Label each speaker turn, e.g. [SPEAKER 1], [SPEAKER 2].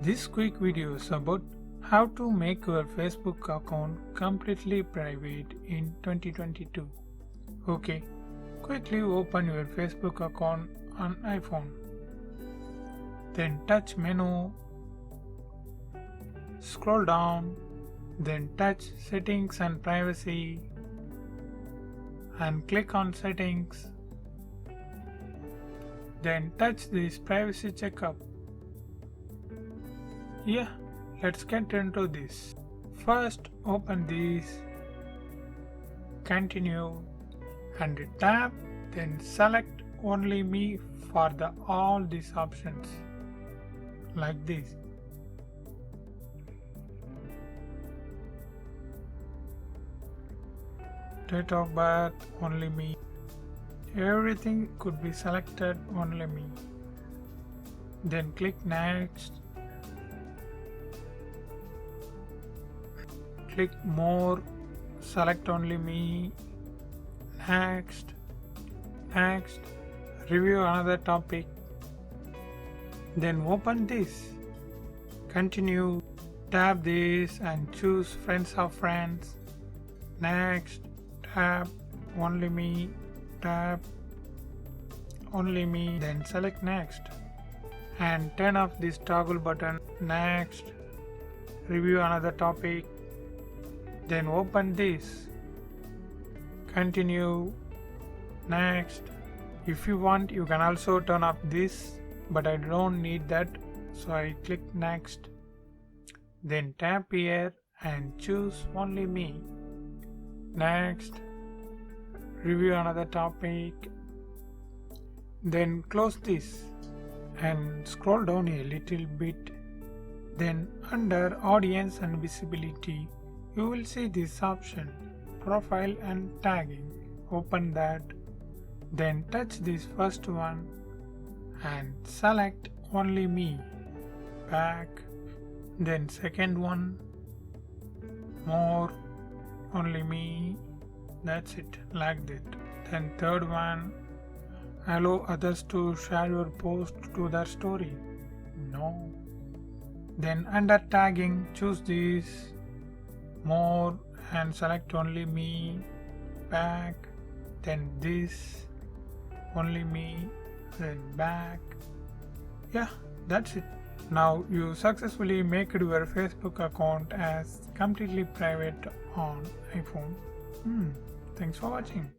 [SPEAKER 1] This quick video is about how to make your Facebook account completely private in 2022. Okay, quickly open your Facebook account on iPhone. Then touch menu, scroll down, then touch settings and privacy and click on settings. Then touch this privacy checkup. Yeah, let's get into this. First open this, continue and tap, then select only me for all these options like this. Date of birth only me. Everything could be selected only me. Then click next. Click more, select only me. Next. Review another topic. Then open this. Continue. Tap this and choose friends of friends. Next. Tap only me. Tap only me. Then select next. And turn off this toggle button. Next. Review another topic. Then open this. Continue. Next. If you want, you can also turn off this, but I don't need that, so I click next. Then tap here and choose only me. Next. Review another topic. Then close this and scroll down a little bit. Then under audience and visibility, you will see this option, profile and tagging. Open that. Then touch this first one and select only me. Back. Then second one. More. Only me. That's it, like that. Then third one. Allow others to share your post to their story. No. Then under tagging, choose this. More and select only me. Back. Then this. Only me. Then back. Yeah, that's it. Now you successfully made your Facebook account as completely private on iPhone. Thanks for watching.